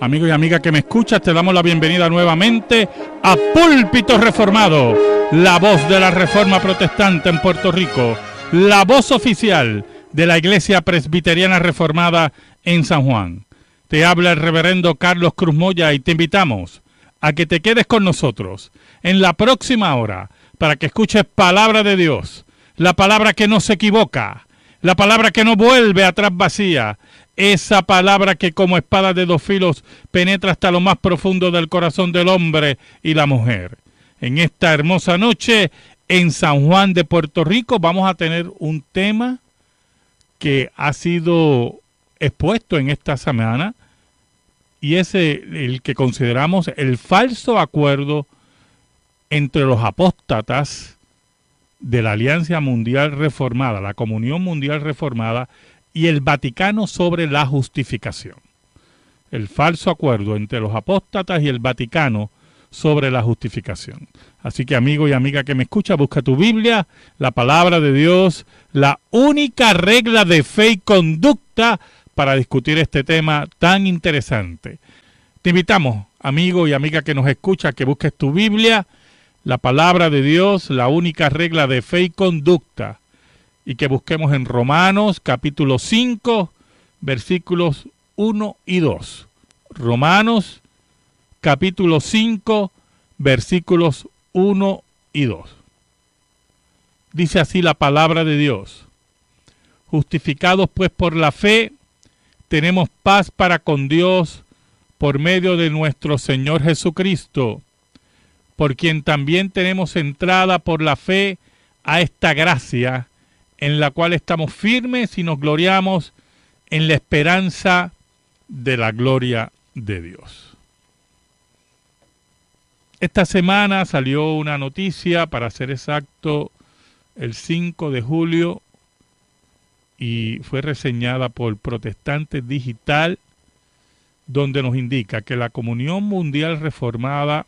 Amigo y amiga que me escuchas, te damos la bienvenida nuevamente a Púlpito Reformado, la voz de la Reforma Protestante en Puerto Rico, la voz oficial de la Iglesia Presbiteriana Reformada en San Juan. Te habla el reverendo Carlos Cruz Moya y te invitamos a que te quedes con nosotros en la próxima hora para que escuches palabra de Dios, la palabra que no se equivoca, la palabra que no vuelve atrás vacía, esa palabra que como espada de dos filos penetra hasta lo más profundo del corazón del hombre y la mujer. En esta hermosa noche en San Juan de Puerto Rico vamos a tener un tema que ha sido expuesto en esta semana y es el que consideramos el falso acuerdo entre los apóstatas de la Alianza Mundial Reformada, la Comunión Mundial Reformada y el Vaticano sobre la justificación. El falso acuerdo entre los apóstatas y el Vaticano sobre la justificación. Así que amigo y amiga que me escucha, busca tu Biblia, la palabra de Dios, la única regla de fe y conducta para discutir este tema tan interesante. Te invitamos, amigo y amiga que nos escucha, que busques tu Biblia, la palabra de Dios, la única regla de fe y conducta, y que busquemos en Romanos capítulo 5, versículos 1 y 2. Romanos capítulo 5, versículos 1 y 2. Dice así la palabra de Dios. Justificados pues por la fe, tenemos paz para con Dios por medio de nuestro Señor Jesucristo, por quien también tenemos entrada por la fe a esta gracia, en la cual estamos firmes y nos gloriamos en la esperanza de la gloria de Dios. Esta semana salió una noticia, para ser exacto, el 5 de julio, y fue reseñada por Protestante Digital, donde nos indica que la Comunión Mundial Reformada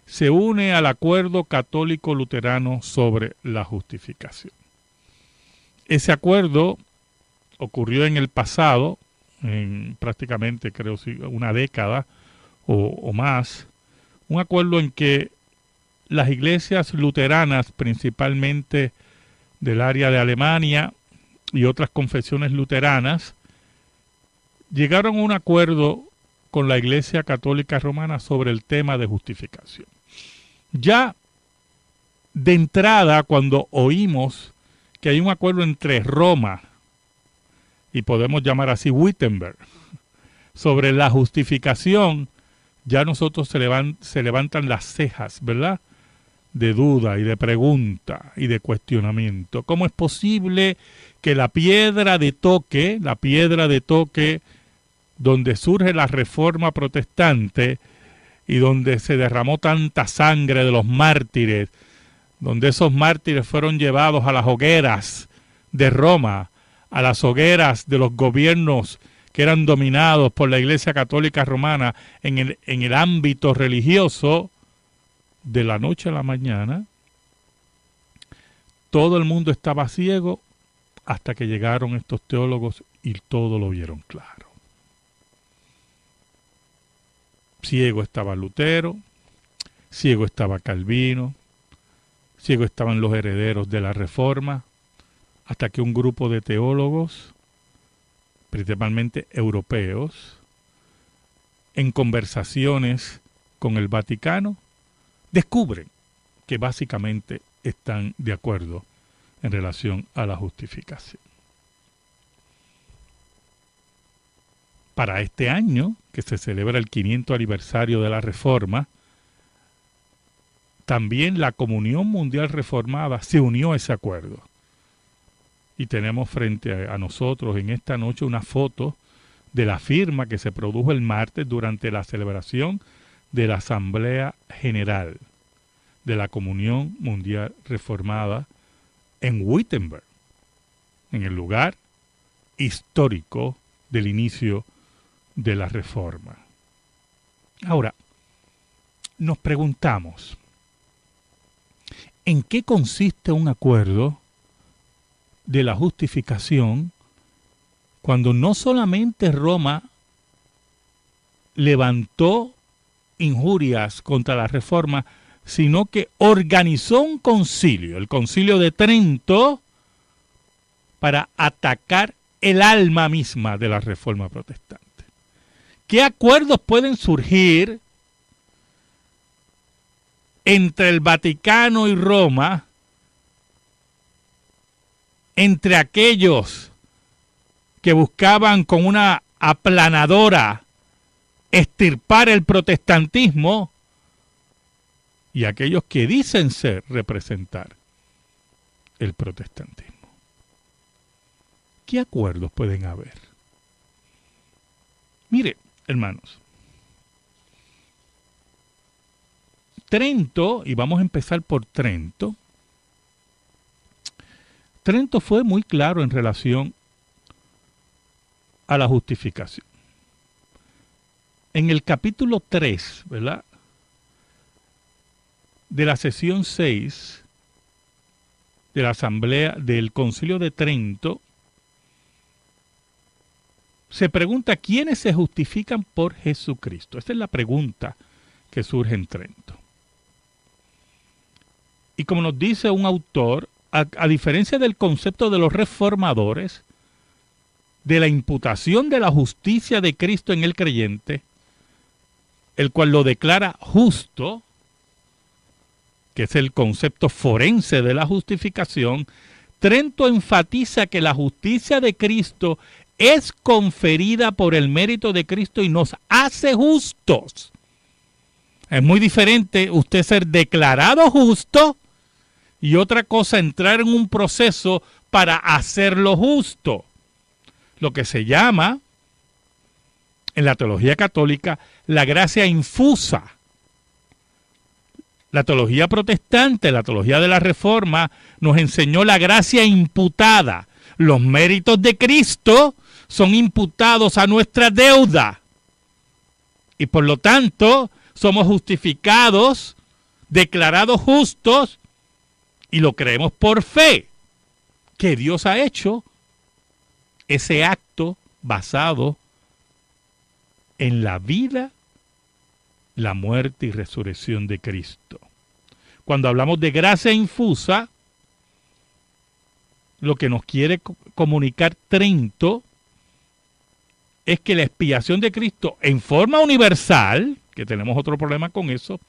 se une al Acuerdo Católico Luterano sobre la justificación. Ese acuerdo ocurrió en el pasado, en prácticamente creo una década o más, un acuerdo en que las iglesias luteranas, principalmente del área de Alemania y otras confesiones luteranas, llegaron a un acuerdo con la Iglesia Católica Romana sobre el tema de justificación. Ya de entrada, cuando oímos que hay un acuerdo entre Roma y podemos llamar así Wittenberg sobre la justificación, ya nosotros se levantan las cejas, ¿verdad? De duda y de pregunta y de cuestionamiento. ¿Cómo es posible que la piedra de toque donde surge la Reforma Protestante y donde se derramó tanta sangre de los mártires, donde esos mártires fueron llevados a las hogueras de Roma, a las hogueras de los gobiernos que eran dominados por la Iglesia Católica Romana en el ámbito religioso, de la noche a la mañana, todo el mundo estaba ciego hasta que llegaron estos teólogos y todo lo vieron claro. Ciego estaba Lutero, ciego estaba Calvino, ciego estaban los herederos de la Reforma, hasta que un grupo de teólogos, principalmente europeos, en conversaciones con el Vaticano, descubren que básicamente están de acuerdo en relación a la justificación. Para este año, que se celebra el 500 aniversario de la Reforma, también la Comunión Mundial Reformada se unió a ese acuerdo. Y tenemos frente a nosotros en esta noche una foto de la firma que se produjo el martes durante la celebración de la Asamblea General de la Comunión Mundial Reformada en Wittenberg, en el lugar histórico del inicio de la Reforma. Ahora, nos preguntamos, ¿en qué consiste un acuerdo de la justificación cuando no solamente Roma levantó injurias contra la Reforma, sino que organizó un concilio, el Concilio de Trento, para atacar el alma misma de la Reforma protestante. ¿Qué acuerdos pueden surgir entre el Vaticano y Roma, entre aquellos que buscaban con una aplanadora extirpar el protestantismo y aquellos que dicen ser representar el protestantismo? ¿Qué acuerdos pueden haber? Mire, hermanos, Trento, y vamos a empezar por Trento. Trento fue muy claro en relación a la justificación. En el capítulo 3, ¿verdad?, de la sesión 6 de la Asamblea del Concilio de Trento, se pregunta quiénes se justifican por Jesucristo. Esa es la pregunta que surge en Trento. Y como nos dice un autor, a diferencia del concepto de los reformadores, de la imputación de la justicia de Cristo en el creyente, el cual lo declara justo, que es el concepto forense de la justificación, Trento enfatiza que la justicia de Cristo es conferida por el mérito de Cristo y nos hace justos. Es muy diferente usted ser declarado justo y otra cosa entrar en un proceso para hacerlo justo. Lo que se llama en la teología católica la gracia infusa. La teología protestante, la teología de la Reforma, nos enseñó la gracia imputada. Los méritos de Cristo son imputados a nuestra deuda. Y por lo tanto, somos justificados, declarados justos, y lo creemos por fe, que Dios ha hecho ese acto basado en la vida, la muerte y resurrección de Cristo. Cuando hablamos de gracia infusa, lo que nos quiere comunicar Trento es que la expiación de Cristo en forma universal, que tenemos otro problema con eso,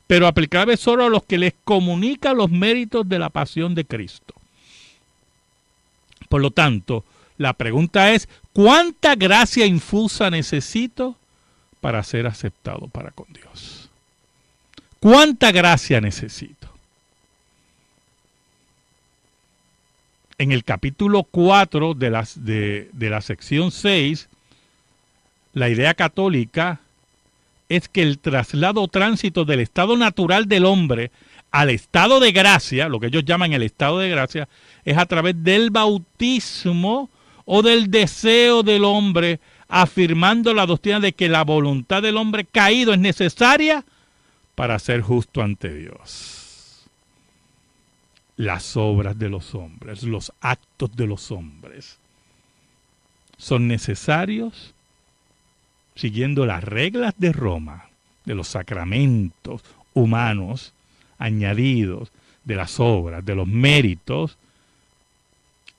pero aplicable solo a los que les comunica los méritos de la pasión de Cristo. Por lo tanto, la pregunta es, ¿cuánta gracia infusa necesito para ser aceptado para con Dios? ¿Cuánta gracia necesito? En el capítulo 4 de la sección 6, la idea católica es que el traslado o tránsito del estado natural del hombre al estado de gracia, lo que ellos llaman el estado de gracia, es a través del bautismo o del deseo del hombre, afirmando la doctrina de que la voluntad del hombre caído es necesaria para ser justo ante Dios. Las obras de los hombres, los actos de los hombres, son necesarios siguiendo las reglas de Roma, de los sacramentos humanos añadidos, de las obras, de los méritos,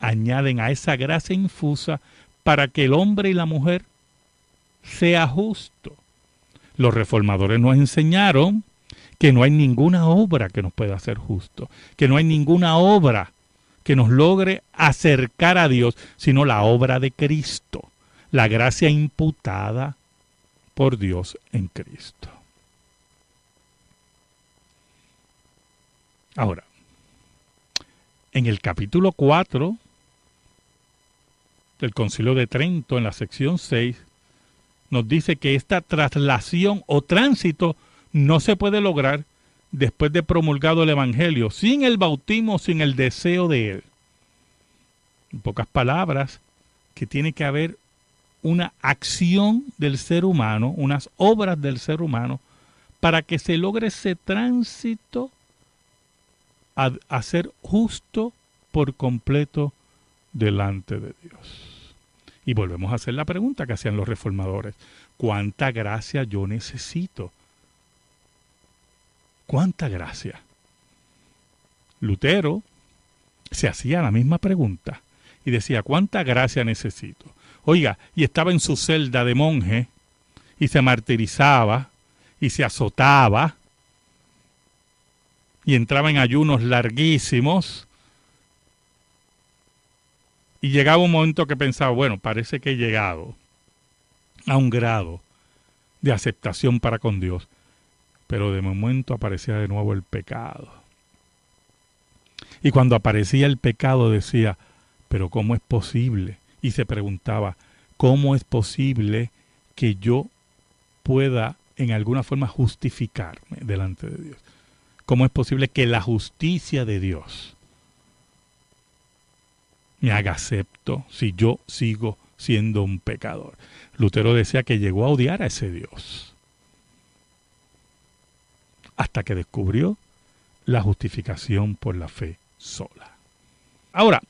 añaden a esa gracia infusa para que el hombre y la mujer sea justo. Los reformadores nos enseñaron que no hay ninguna obra que nos pueda hacer justo, que no hay ninguna obra que nos logre acercar a Dios, sino la obra de Cristo, la gracia imputada por Dios en Cristo. Ahora, en el capítulo 4 del Concilio de Trento, en la sección 6, nos dice que esta traslación o tránsito no se puede lograr después de promulgado el Evangelio, sin el bautismo, sin el deseo de él. En pocas palabras, que tiene que haber una acción del ser humano, unas obras del ser humano, para que se logre ese tránsito a ser justo por completo delante de Dios. Y volvemos a hacer la pregunta que hacían los reformadores. ¿cuánta gracia yo necesito? ¿Cuánta gracia? Lutero se hacía la misma pregunta y decía, ¿cuánta gracia necesito? Oiga, y estaba en su celda de monje y se martirizaba y se azotaba y entraba en ayunos larguísimos y llegaba un momento que pensaba, bueno, parece que he llegado a un grado de aceptación para con Dios, pero de momento aparecía de nuevo el pecado. Y cuando aparecía el pecado decía, pero ¿cómo es posible? Y se preguntaba, ¿cómo es posible que yo pueda en alguna forma justificarme delante de Dios? ¿Cómo es posible que la justicia de Dios me haga acepto si yo sigo siendo un pecador? Lutero decía que llegó a odiar a ese Dios hasta que descubrió la justificación por la fe sola. Ahora,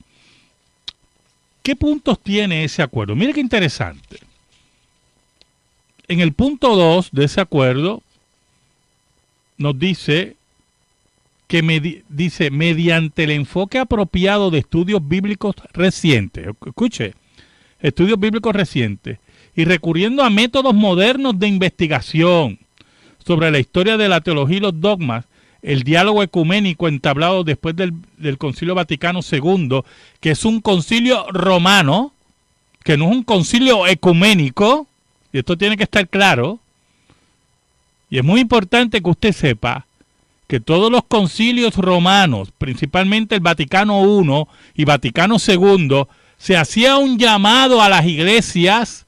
¿qué puntos tiene ese acuerdo? Mire qué interesante. En el punto 2 de ese acuerdo nos dice que dice mediante el enfoque apropiado de estudios bíblicos recientes, escuche, estudios bíblicos recientes, y recurriendo a métodos modernos de investigación sobre la historia de la teología y los dogmas, el diálogo ecuménico entablado después del Concilio Vaticano II, que es un concilio romano, que no es un concilio ecuménico, y esto tiene que estar claro, y es muy importante que usted sepa que todos los concilios romanos, principalmente el Vaticano I y Vaticano II, se hacía un llamado a las iglesias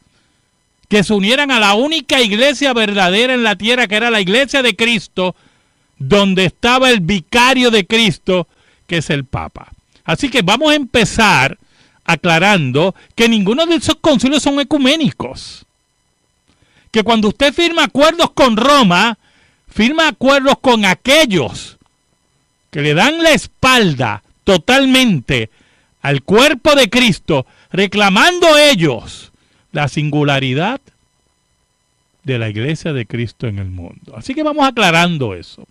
que se unieran a la única iglesia verdadera en la tierra, que era la iglesia de Cristo, donde estaba el vicario de Cristo, que es el Papa. Así que vamos a empezar aclarando que ninguno de esos concilios son ecuménicos. Que cuando usted firma acuerdos con Roma, firma acuerdos con aquellos que le dan la espalda totalmente al cuerpo de Cristo, reclamando ellos la singularidad de la iglesia de Cristo en el mundo. Así que vamos aclarando eso.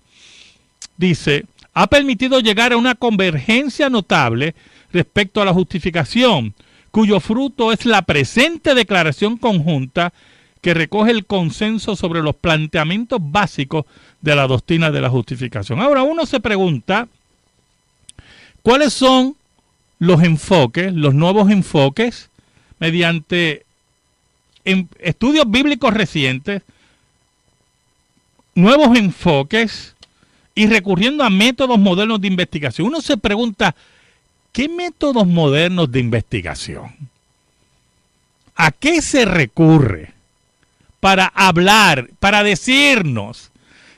Dice, ha permitido llegar a una convergencia notable respecto a la justificación, cuyo fruto es la presente declaración conjunta que recoge el consenso sobre los planteamientos básicos de la doctrina de la justificación. Ahora uno se pregunta, ¿cuáles son los enfoques, los nuevos enfoques, mediante estudios bíblicos recientes, nuevos enfoques y recurriendo a métodos modernos de investigación? Uno se pregunta, ¿qué métodos modernos de investigación? ¿A qué se recurre para hablar, para decirnos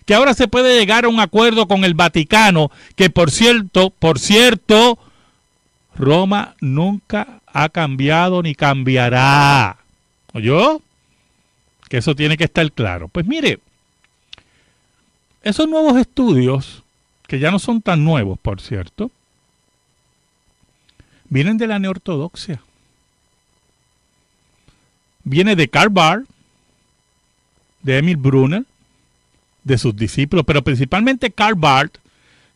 que ahora se puede llegar a un acuerdo con el Vaticano, que por cierto, Roma nunca ha cambiado ni cambiará? ¿Oyó? Que eso tiene que estar claro. Pues mire, esos nuevos estudios, que ya no son tan nuevos, por cierto, vienen de la neortodoxia. Viene de Karl Barth, de Emil Brunner, de sus discípulos, pero principalmente Karl Barth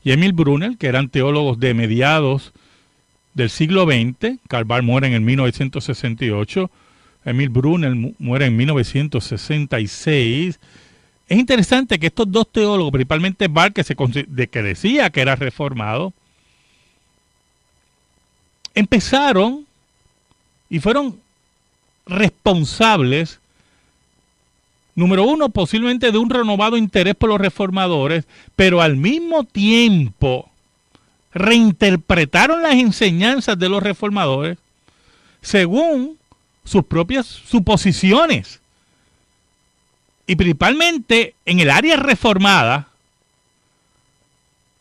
y Emil Brunner, que eran teólogos de mediados del siglo XX. Karl Barth muere en el 1968, Emil Brunner muere en 1966. Es interesante que estos dos teólogos, principalmente Barth, que decía que era reformado, empezaron y fueron responsables, número uno, posiblemente de un renovado interés por los reformadores, pero al mismo tiempo reinterpretaron las enseñanzas de los reformadores según sus propias suposiciones. Y principalmente en el área reformada,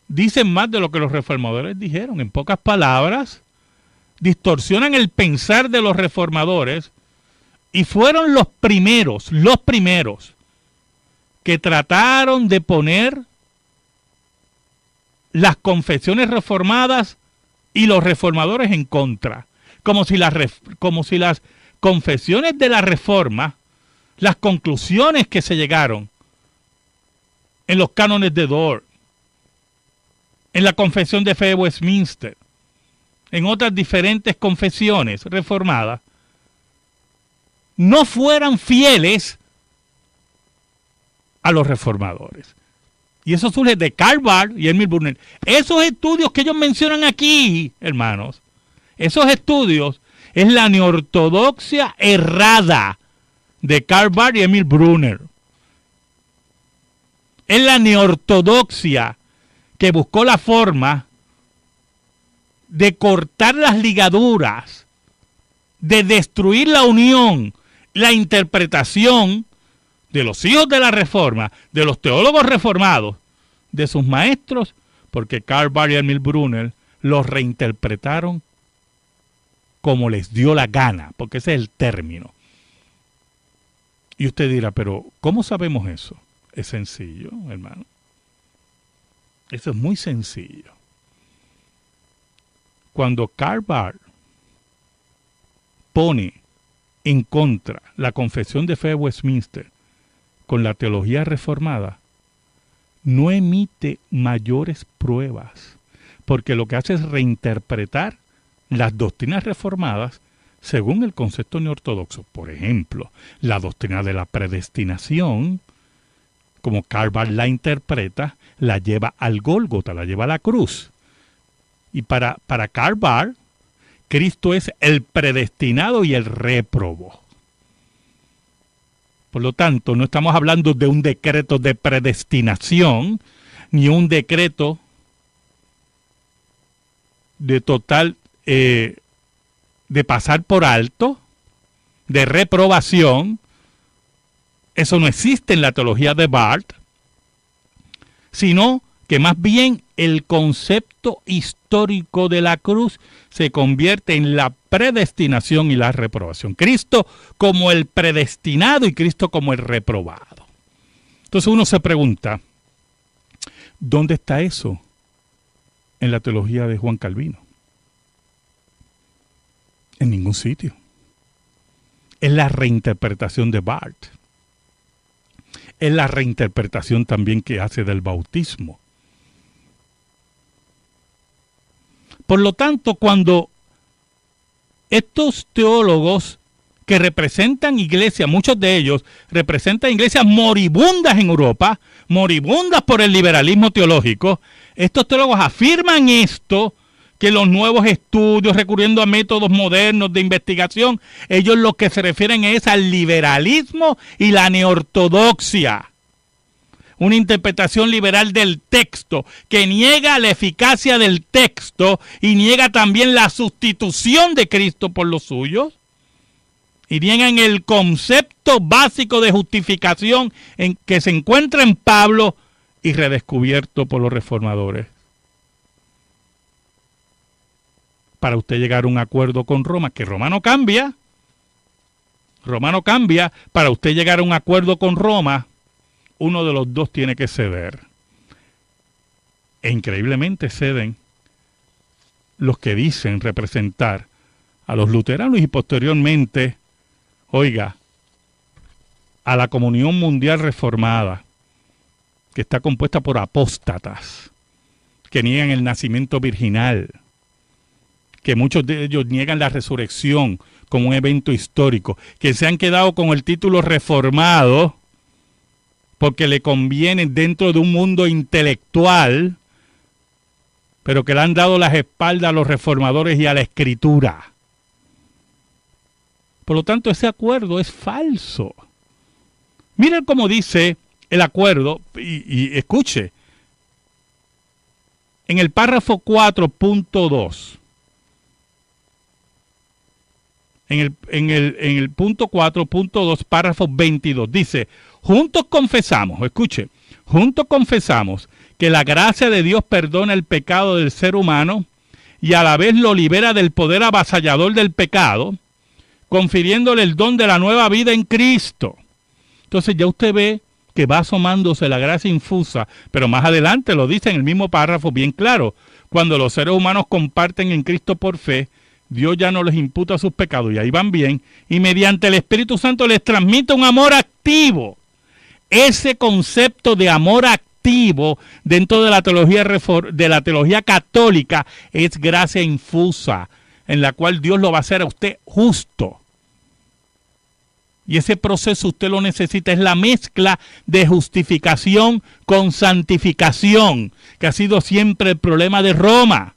dicen más de lo que los reformadores dijeron. En pocas palabras, distorsionan el pensar de los reformadores y fueron los primeros que trataron de poner las confesiones reformadas y los reformadores en contra. Como si las confesiones de la Reforma, las conclusiones que se llegaron en los cánones de Dort, en la Confesión de Fe de Westminster, en otras diferentes confesiones reformadas, no fueran fieles a los reformadores. Y eso surge de Karl Barth y Emil Brunner. Esos estudios que ellos mencionan aquí, hermanos, esos estudios es la neortodoxia errada de Karl Barth y Emil Brunner. Es la neortodoxia que buscó la forma de cortar las ligaduras, de destruir la unión, la interpretación de los hijos de la Reforma, de los teólogos reformados, de sus maestros, porque Karl Barth y Emil Brunner los reinterpretaron como les dio la gana, porque ese es el término. Y usted dirá, pero ¿cómo sabemos eso? Es sencillo, hermano. Eso es muy sencillo. Cuando Karl Barth pone en contra la Confesión de Fe de Westminster con la teología reformada, no emite mayores pruebas, porque lo que hace es reinterpretar las doctrinas reformadas según el concepto neortodoxo. Por ejemplo, la doctrina de la predestinación, como Karl Barth la interpreta, la lleva al Gólgota, la lleva a la cruz. Y para Karl Barth, Cristo es el predestinado y el réprobo. Por lo tanto, no estamos hablando de un decreto de predestinación, ni un decreto de total, de pasar por alto, de reprobación. Eso no existe en la teología de Barth, sino que más bien el concepto histórico de la cruz se convierte en la predestinación y la reprobación. Cristo como el predestinado y Cristo como el reprobado. Entonces uno se pregunta, ¿dónde está eso en la teología de Juan Calvino? En ningún sitio. Es la reinterpretación de Barth. Es la reinterpretación también que hace del bautismo. Por lo tanto, cuando estos teólogos que representan iglesias, muchos de ellos representan iglesias moribundas en Europa, moribundas por el liberalismo teológico, estos teólogos afirman esto, que los nuevos estudios, recurriendo a métodos modernos de investigación, ellos lo que se refieren es al liberalismo y la neortodoxia. Una interpretación liberal del texto que niega la eficacia del texto y niega también la sustitución de Cristo por los suyos. Y niegan el concepto básico de justificación en que se encuentra en Pablo y redescubierto por los reformadores. Para usted llegar a un acuerdo con Roma, que Roma no cambia, para usted llegar a un acuerdo con Roma, uno de los dos tiene que ceder. E increíblemente ceden los que dicen representar a los luteranos y posteriormente, oiga, a la Comunión Mundial Reformada, que está compuesta por apóstatas, que niegan el nacimiento virginal, que muchos de ellos niegan la resurrección como un evento histórico, que se han quedado con el título reformado porque le conviene dentro de un mundo intelectual, pero que le han dado las espaldas a los reformadores y a la escritura. Por lo tanto, ese acuerdo es falso. Miren cómo dice el acuerdo, y escuche, en el párrafo 4.2, en el punto 4.2, párrafo 22, dice, juntos confesamos, escuche, juntos confesamos que la gracia de Dios perdona el pecado del ser humano y a la vez lo libera del poder avasallador del pecado, confiriéndole el don de la nueva vida en Cristo. Entonces ya usted ve que va asomándose la gracia infusa, pero más adelante lo dice en el mismo párrafo bien claro, cuando los seres humanos comparten en Cristo por fe, Dios ya no les imputa sus pecados y ahí van bien, y mediante el Espíritu Santo les transmite un amor activo. Ese concepto de amor activo dentro de la teología católica es gracia infusa, en la cual Dios lo va a hacer a usted justo. Y ese proceso usted lo necesita, es la mezcla de justificación con santificación, que ha sido siempre el problema de Roma.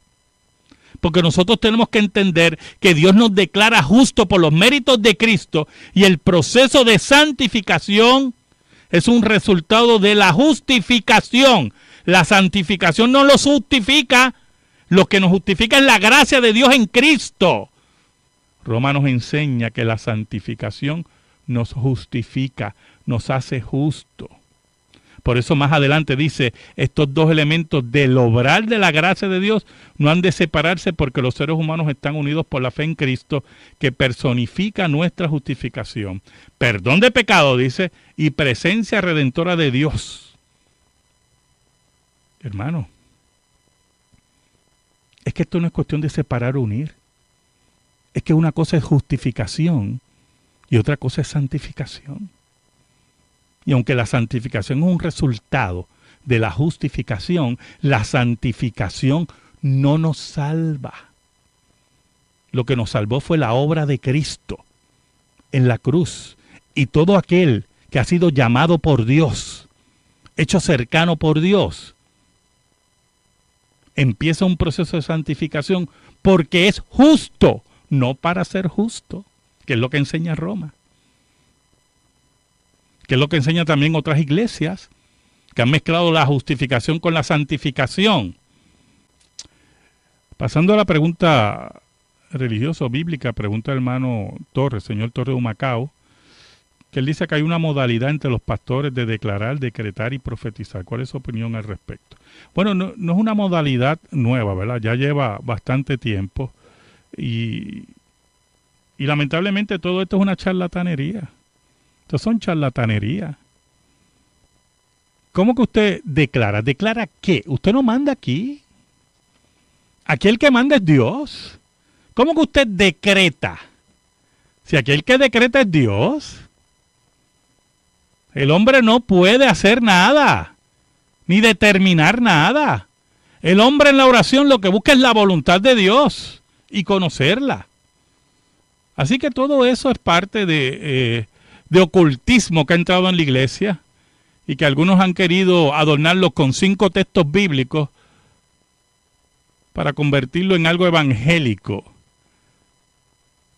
Porque nosotros tenemos que entender que Dios nos declara justo por los méritos de Cristo y el proceso de santificación es un resultado de la justificación. La santificación no lo justifica, lo que nos justifica es la gracia de Dios en Cristo. Roma nos enseña que la santificación nos justifica, nos hace justo. Por eso más adelante dice, estos dos elementos del obrar de la gracia de Dios no han de separarse porque los seres humanos están unidos por la fe en Cristo que personifica nuestra justificación. Perdón de pecado, dice, y presencia redentora de Dios. Hermano, es que esto no es cuestión de separar o unir. Es que una cosa es justificación y otra cosa es santificación. Y aunque la santificación es un resultado de la justificación, la santificación no nos salva. Lo que nos salvó fue la obra de Cristo en la cruz. Y todo aquel que ha sido llamado por Dios, hecho cercano por Dios, empieza un proceso de santificación porque es justo, no para ser justo, que es lo que enseña Roma. Que es lo que enseñan también otras iglesias, que han mezclado la justificación con la santificación. Pasando a la pregunta religiosa o bíblica, pregunta el hermano Torres, señor Torres de Humacao, que él dice que hay una modalidad entre los pastores de declarar, decretar y profetizar. ¿Cuál es su opinión al respecto? Bueno, no es una modalidad nueva, ¿verdad? Ya lleva bastante tiempo y lamentablemente todo esto es una charlatanería. Esto son charlatanerías. ¿Cómo que usted declara? ¿Declara qué? Usted no manda aquí. Aquí el que manda es Dios. ¿Cómo que usted decreta? Si aquí el que decreta es Dios. El hombre no puede hacer nada, ni determinar nada. El hombre en la oración lo que busca es la voluntad de Dios y conocerla. Así que todo eso es parte de ocultismo que ha entrado en la iglesia y que algunos han querido adornarlo con 5 textos bíblicos para convertirlo en algo evangélico.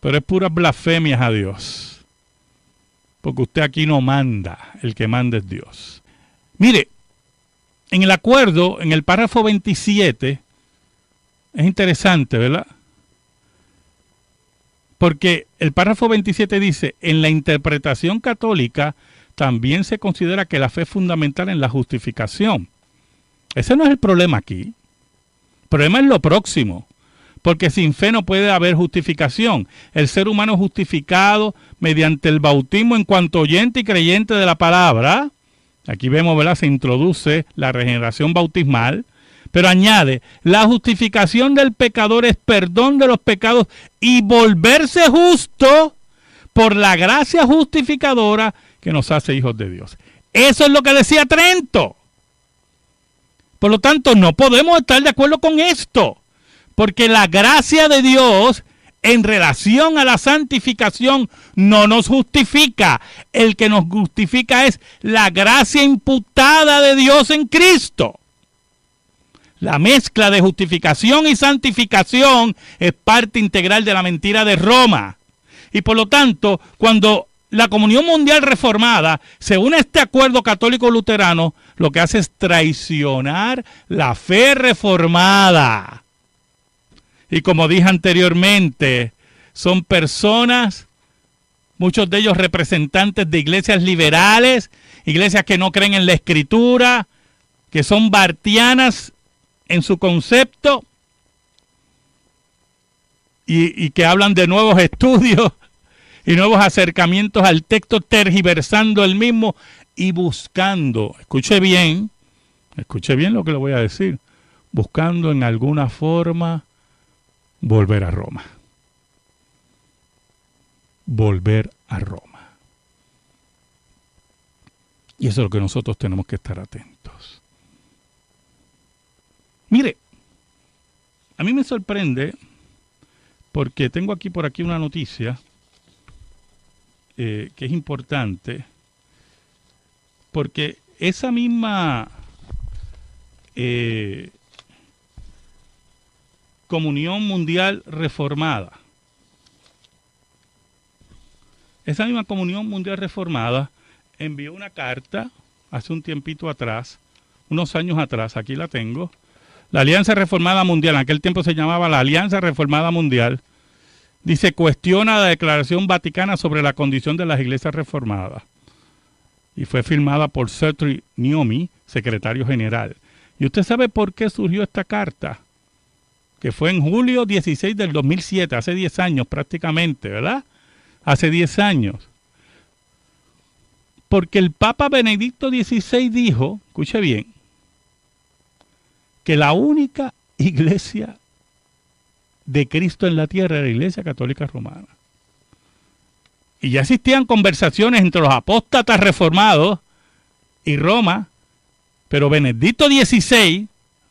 Pero es puras blasfemias a Dios. Porque usted aquí no manda, el que manda es Dios. Mire, en el acuerdo, en el párrafo 27, es interesante, ¿verdad? Porque el párrafo 27 dice, en la interpretación católica también se considera que la fe es fundamental en la justificación. Ese no es el problema aquí. El problema es lo próximo. Porque sin fe no puede haber justificación. El ser humano es justificado mediante el bautismo en cuanto oyente y creyente de la palabra. Aquí vemos, ¿verdad? Se introduce la regeneración bautismal. Pero añade, la justificación del pecador es perdón de los pecados y volverse justo por la gracia justificadora que nos hace hijos de Dios. Eso es lo que decía Trento. Por lo tanto, no podemos estar de acuerdo con esto, porque la gracia de Dios en relación a la santificación no nos justifica. El que nos justifica es la gracia imputada de Dios en Cristo. La mezcla de justificación y santificación es parte integral de la mentira de Roma. Y por lo tanto, cuando la Comunión Mundial Reformada se une a este acuerdo católico-luterano, lo que hace es traicionar la fe reformada. Y como dije anteriormente, son personas, muchos de ellos representantes de iglesias liberales, iglesias que no creen en la Escritura, que son bartianas en su concepto y que hablan de nuevos estudios y nuevos acercamientos al texto, tergiversando el mismo y buscando, escuche bien lo que le voy a decir, buscando en alguna forma volver a Roma. volver a Roma. Y eso es lo que nosotros tenemos que estar atentos. Mire, a mí me sorprende porque tengo por aquí una noticia que es importante, porque esa misma Comunión Mundial Reformada, envió una carta hace un tiempito atrás, unos años atrás, aquí la tengo, la Alianza Reformada Mundial, en aquel tiempo se llamaba la Alianza Reformada Mundial, dice, cuestiona la Declaración Vaticana sobre la condición de las iglesias reformadas. Y fue firmada por Sergio Niomi, secretario general. ¿Y usted sabe por qué surgió esta carta? Que fue en julio 16 del 2007, hace 10 años prácticamente, ¿verdad? Hace 10 años. Porque el Papa Benedicto XVI dijo, escuche bien, que la única iglesia de Cristo en la tierra era la Iglesia Católica Romana. Y ya existían conversaciones entre los apóstatas reformados y Roma, pero Benedicto XVI,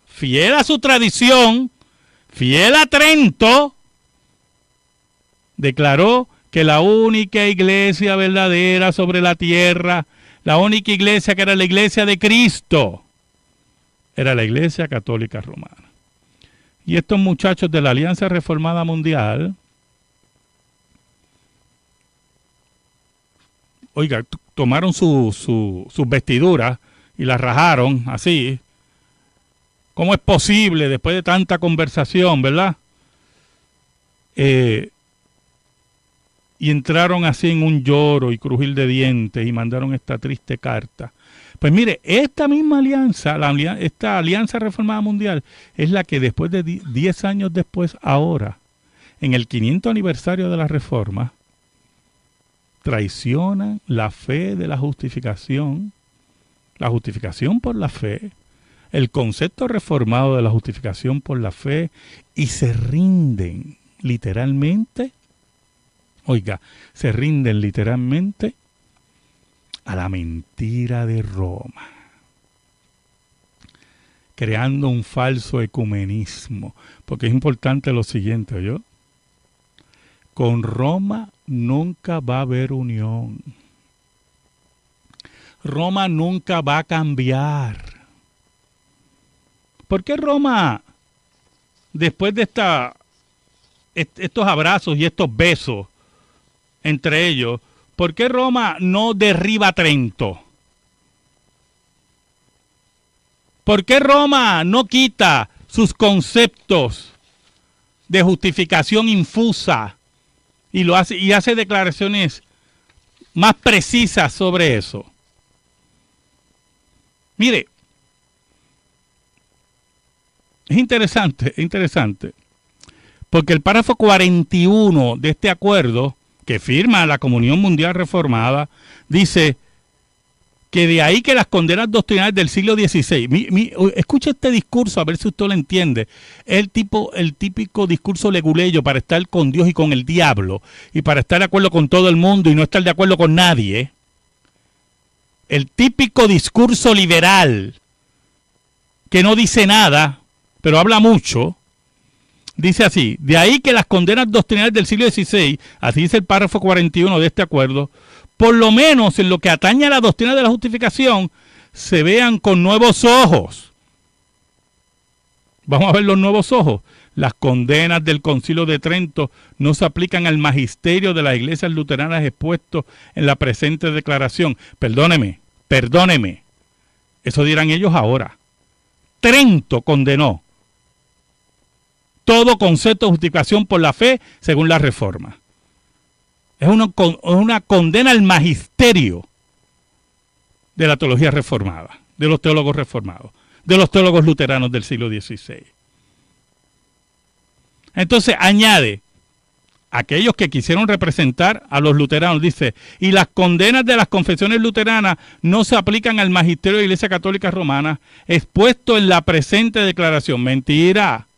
fiel a su tradición, fiel a Trento, declaró que la única iglesia verdadera sobre la tierra, la única iglesia que era la iglesia de Cristo, era la Iglesia Católica Romana. Y estos muchachos de la Alianza Reformada Mundial, oiga, tomaron sus vestiduras y las rajaron así. ¿Cómo es posible después de tanta conversación, verdad? Y entraron así en un lloro y crujir de dientes y mandaron esta triste carta. Pues mire, esta misma alianza, esta Alianza Reformada Mundial, es la que después de 10 años después, ahora, en el 500 aniversario de la Reforma, traicionan la fe de la justificación por la fe, el concepto reformado de la justificación por la fe, y se rinden literalmente, a la mentira de Roma, creando un falso ecumenismo, porque es importante lo siguiente, ¿oyó? Con Roma nunca va a haber unión. Roma nunca va a cambiar. ¿Por qué Roma, después de estos abrazos y estos besos entre ellos, por qué Roma no derriba Trento? ¿Por qué Roma no quita sus conceptos de justificación infusa y hace declaraciones más precisas sobre eso? Mire, es interesante, porque el párrafo 41 de este acuerdo que firma la Comunión Mundial Reformada dice que de ahí que las condenas doctrinales del siglo XVI, escuche este discurso a ver si usted lo entiende, es el típico discurso leguleyo para estar con Dios y con el diablo y para estar de acuerdo con todo el mundo y no estar de acuerdo con nadie. El típico discurso liberal que no dice nada, pero habla mucho. Dice así, de ahí que las condenas doctrinales del siglo XVI, así dice el párrafo 41 de este acuerdo, por lo menos en lo que atañe a la doctrina de la justificación, se vean con nuevos ojos. Vamos a ver los nuevos ojos. Las condenas del Concilio de Trento no se aplican al magisterio de las iglesias luteranas expuesto en la presente declaración. Perdóneme. Eso dirán ellos ahora. Trento condenó todo concepto de justificación por la fe según la Reforma. Es una condena al magisterio de la teología reformada, de los teólogos reformados, de los teólogos luteranos del siglo XVI. Entonces añade, aquellos que quisieron representar a los luteranos, dice, y las condenas de las confesiones luteranas no se aplican al magisterio de la Iglesia Católica Romana expuesto en la presente declaración. Mentira.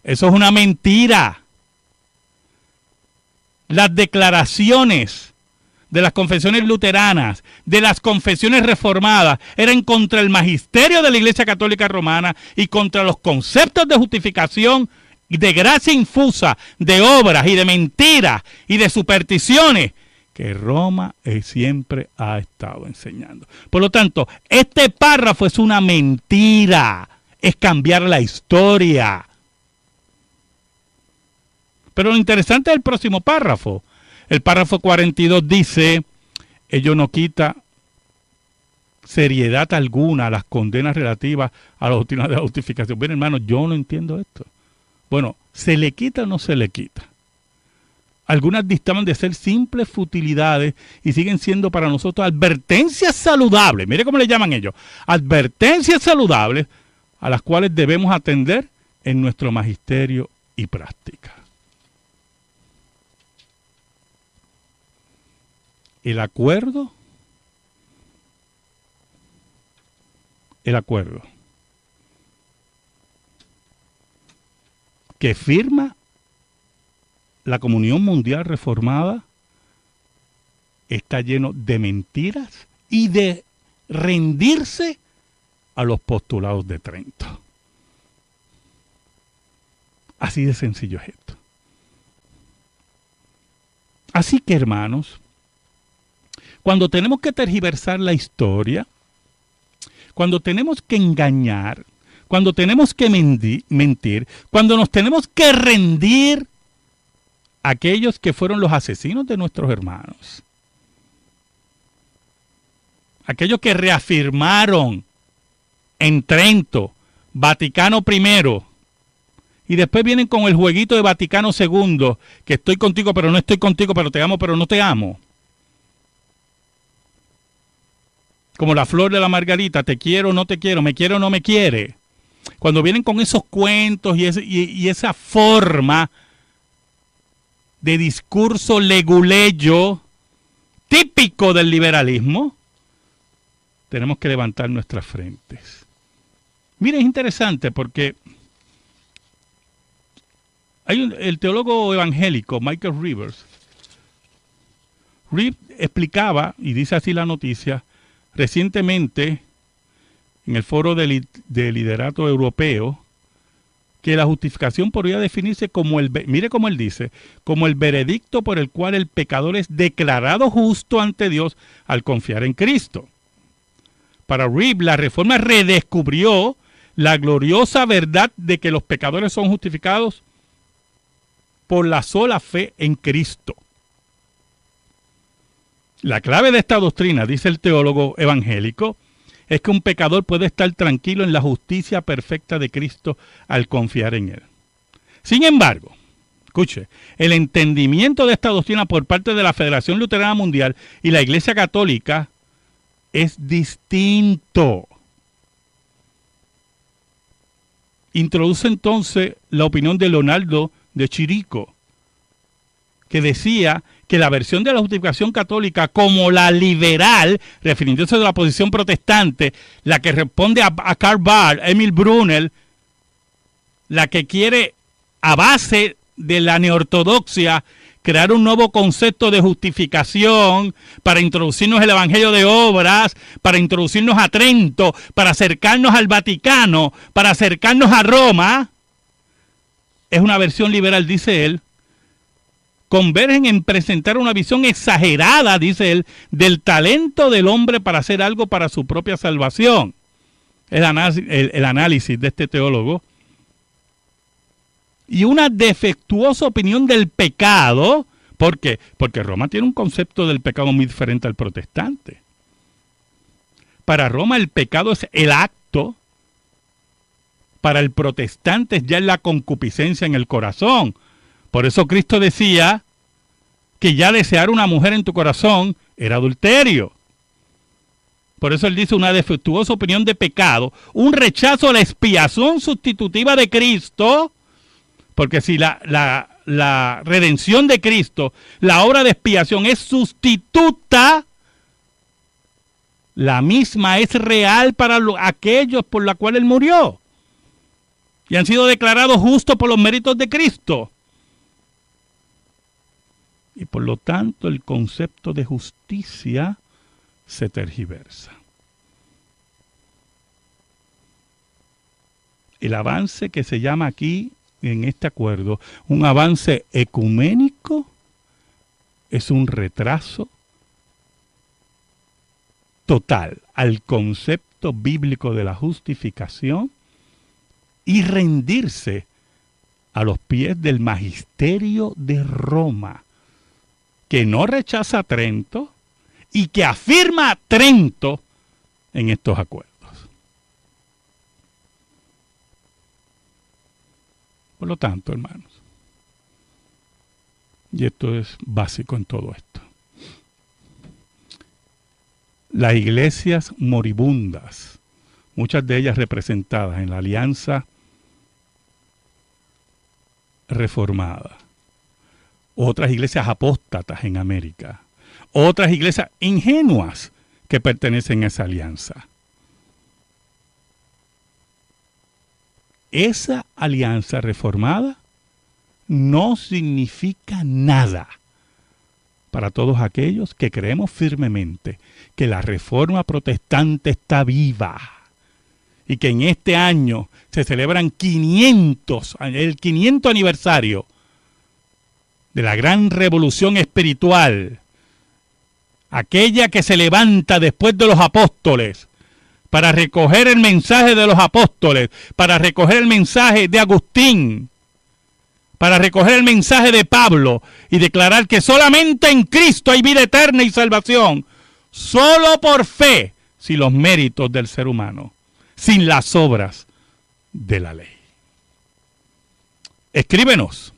Eso es una mentira. las declaraciones de las confesiones luteranas, de las confesiones reformadas, eran contra el magisterio de la Iglesia Católica Romana y contra los conceptos de justificación, de gracia infusa, de obras y de mentiras y de supersticiones que Roma siempre ha estado enseñando. Por lo tanto, este párrafo es una mentira, es cambiar la historia. Pero lo interesante es el próximo párrafo. El párrafo 42 dice, ello no quita seriedad alguna a las condenas relativas a la doctrina de la justificación. Bien, hermano, yo no entiendo esto. Bueno, ¿se le quita o no se le quita? Algunas distaban de ser simples futilidades y siguen siendo para nosotros advertencias saludables. Mire cómo le llaman ellos. Advertencias saludables a las cuales debemos atender en nuestro magisterio y práctica. El acuerdo que firma la Comunión Mundial Reformada está lleno de mentiras y de rendirse a los postulados de Trento. Así de sencillo es esto. Así que, hermanos, cuando tenemos que tergiversar la historia, cuando tenemos que engañar, cuando tenemos que mentir, cuando nos tenemos que rendir a aquellos que fueron los asesinos de nuestros hermanos, aquellos que reafirmaron en Trento, Vaticano I, y después vienen con el jueguito de Vaticano II, que estoy contigo pero no estoy contigo, pero te amo pero no te amo. Como la flor de la margarita, te quiero o no te quiero, me quiere o no me quiere. Cuando vienen con esos cuentos y esa forma de discurso leguleyo típico del liberalismo, tenemos que levantar nuestras frentes. Mira, es interesante porque hay el teólogo evangélico Michael Rivers. Rivers explicaba, y dice así la noticia, recientemente en el foro de liderato europeo, que la justificación podría definirse como mire cómo él dice, como el veredicto por el cual el pecador es declarado justo ante Dios al confiar en Cristo. Para Rivers, la reforma redescubrió la gloriosa verdad de que los pecadores son justificados por la sola fe en Cristo. La clave de esta doctrina, dice el teólogo evangélico, es que un pecador puede estar tranquilo en la justicia perfecta de Cristo al confiar en Él. Sin embargo, escuche, el entendimiento de esta doctrina por parte de la Federación Luterana Mundial y la Iglesia Católica es distinto. Introduce entonces la opinión de Leonardo de Chirico, que decía que la versión de la justificación católica como la liberal, refiriéndose a la posición protestante, la que responde a Karl Barth, Emil Brunner, la que quiere a base de la neortodoxia crear un nuevo concepto de justificación para introducirnos el Evangelio de obras, para introducirnos a Trento, para acercarnos al Vaticano, para acercarnos a Roma, es una versión liberal, dice él. Convergen en presentar una visión exagerada, dice él, del talento del hombre para hacer algo para su propia salvación. El análisis de este teólogo. Y una defectuosa opinión del pecado. ¿Por qué? Porque Roma tiene un concepto del pecado muy diferente al protestante. Para Roma el pecado es el acto. Para el protestante ya es la concupiscencia en el corazón. Por eso Cristo decía que ya desear una mujer en tu corazón era adulterio. Por eso él dice una defectuosa opinión de pecado, un rechazo a la expiación sustitutiva de Cristo, porque si la redención de Cristo, la obra de expiación es sustituta, la misma es real para aquellos por los cuales él murió y han sido declarados justos por los méritos de Cristo. Y por lo tanto el concepto de justicia se tergiversa. El avance que se llama aquí en este acuerdo un avance ecuménico es un retraso total al concepto bíblico de la justificación y rendirse a los pies del magisterio de Roma, que no rechaza a Trento y que afirma a Trento en estos acuerdos. Por lo tanto, hermanos, y esto es básico en todo esto, las iglesias moribundas, muchas de ellas representadas en la Alianza Reformada, otras iglesias apóstatas en América, otras iglesias ingenuas que pertenecen a esa alianza. Esa alianza reformada no significa nada para todos aquellos que creemos firmemente que la reforma protestante está viva y que en este año se celebran el 500 aniversario de la gran revolución espiritual, aquella que se levanta después de los apóstoles para recoger el mensaje de los apóstoles, para recoger el mensaje de Agustín, para recoger el mensaje de Pablo y declarar que solamente en Cristo hay vida eterna y salvación, solo por fe, sin los méritos del ser humano, sin las obras de la ley. Escríbenos,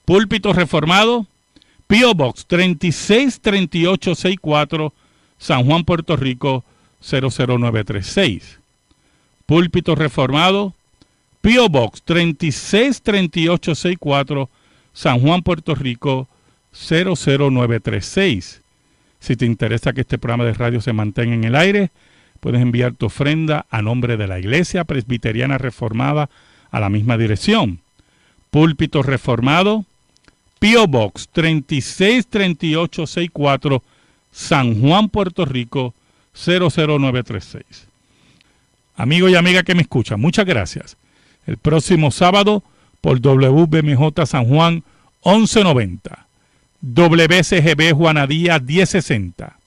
Púlpito Reformado, P.O. Box 363864, San Juan, Puerto Rico, 00936. Púlpito Reformado, P.O. Box 363864, San Juan, Puerto Rico, 00936. Si te interesa que este programa de radio se mantenga en el aire, puedes enviar tu ofrenda a nombre de la Iglesia Presbiteriana Reformada a la misma dirección. Púlpito Reformado, P.O. Box 363864, San Juan, Puerto Rico, 00936. Amigo y amiga que me escuchan, muchas gracias. El próximo sábado por WBMJ San Juan 1190, WCGB Juanadía 1060,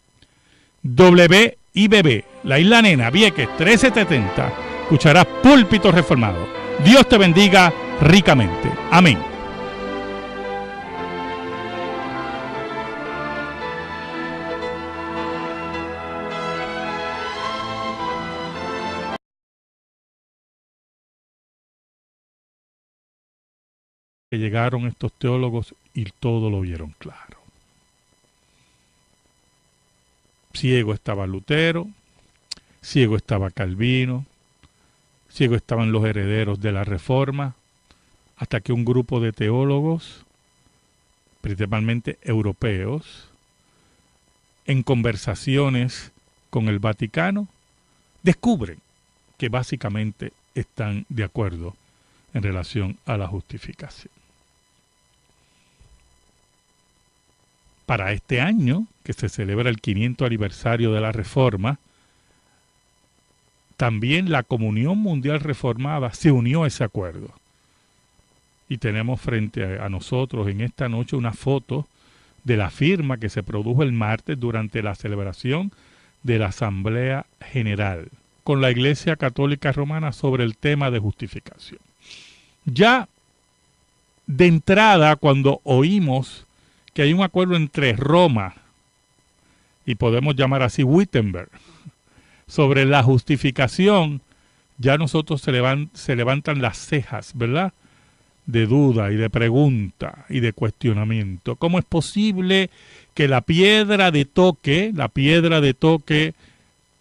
WIBB La Isla Nena Vieques 1370, escucharás Púlpito Reformado. Dios te bendiga ricamente. Amén. Que llegaron estos teólogos y todo lo vieron claro. Ciego estaba Lutero, ciego estaba Calvino, ciego estaban los herederos de la Reforma, hasta que un grupo de teólogos, principalmente europeos, en conversaciones con el Vaticano, descubren que básicamente están de acuerdo en relación a la justificación. Para este año, que se celebra el 500 aniversario de la Reforma, también la Comunión Mundial Reformada se unió a ese acuerdo. Y tenemos frente a nosotros en esta noche una foto de la firma que se produjo el martes durante la celebración de la Asamblea General con la Iglesia Católica Romana sobre el tema de justificación. Ya de entrada, cuando oímos que hay un acuerdo entre Roma y podemos llamar así Wittenberg sobre la justificación, ya nosotros se levantan las cejas, ¿verdad?, de duda y de pregunta y de cuestionamiento. ¿Cómo es posible que la piedra de toque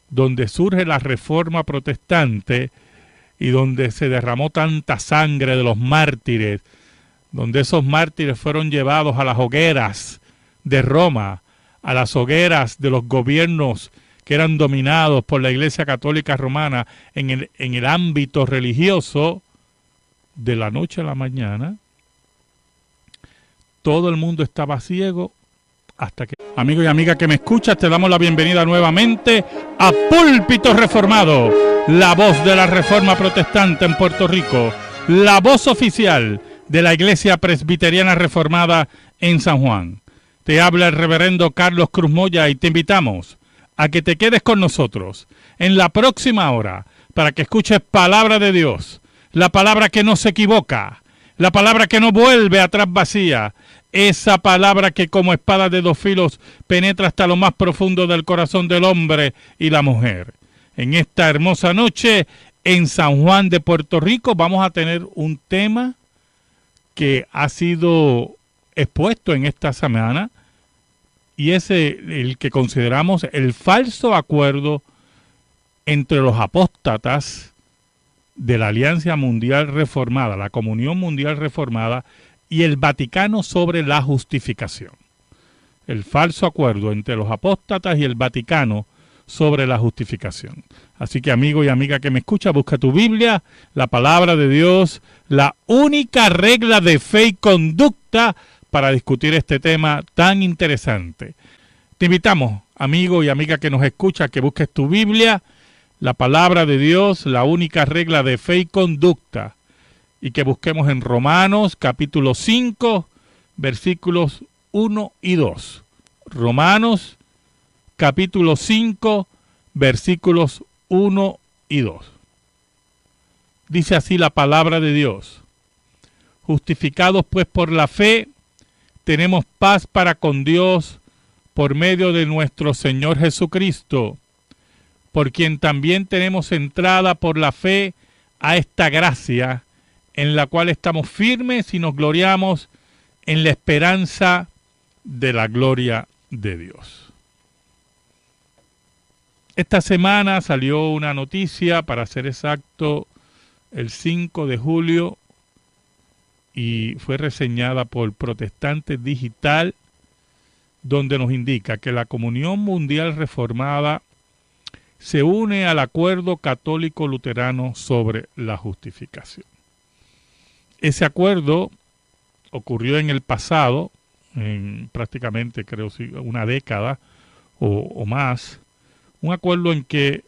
donde surge la Reforma Protestante y donde se derramó tanta sangre de los mártires, donde esos mártires fueron llevados a las hogueras de Roma, a las hogueras de los gobiernos que eran dominados por la Iglesia Católica Romana en el ámbito religioso, de la noche a la mañana, todo el mundo estaba ciego hasta que... Amigo y amiga que me escuchas, te damos la bienvenida nuevamente a Púlpito Reformado, la voz de la Reforma Protestante en Puerto Rico, la voz oficial de la Iglesia Presbiteriana Reformada en San Juan. Te habla el reverendo Carlos Cruz Moya y te invitamos a que te quedes con nosotros en la próxima hora para que escuches palabra de Dios, la palabra que no se equivoca, la palabra que no vuelve atrás vacía, esa palabra que como espada de dos filos penetra hasta lo más profundo del corazón del hombre y la mujer. En esta hermosa noche en San Juan de Puerto Rico vamos a tener un tema que ha sido expuesto en esta semana y es el que consideramos el falso acuerdo entre los apóstatas de la Alianza Mundial Reformada, la Comunión Mundial Reformada y el Vaticano sobre la justificación. El falso acuerdo entre los apóstatas y el Vaticano sobre la justificación. Así que amigo y amiga que me escucha, busca tu Biblia, la palabra de Dios, la única regla de fe y conducta para discutir este tema tan interesante. Te invitamos, amigo y amiga que nos escucha, que busques tu Biblia, la palabra de Dios, la única regla de fe y conducta, y que busquemos en Romanos capítulo 5, versículos 1 y 2. Romanos capítulo 5, versículos 1 y 2. Dice así la palabra de Dios: justificados pues por la fe, tenemos paz para con Dios por medio de nuestro Señor Jesucristo, por quien también tenemos entrada por la fe a esta gracia, en la cual estamos firmes y nos gloriamos en la esperanza de la gloria de Dios. Esta semana salió una noticia, para ser exacto, el 5 de julio, y fue reseñada por Protestante Digital, donde nos indica que la Comunión Mundial Reformada se une al Acuerdo Católico Luterano sobre la justificación. Ese acuerdo ocurrió en el pasado, en prácticamente creo una década o más, un acuerdo en que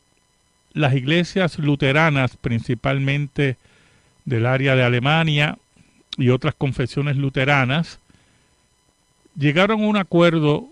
las iglesias luteranas, principalmente del área de Alemania y otras confesiones luteranas, llegaron a un acuerdo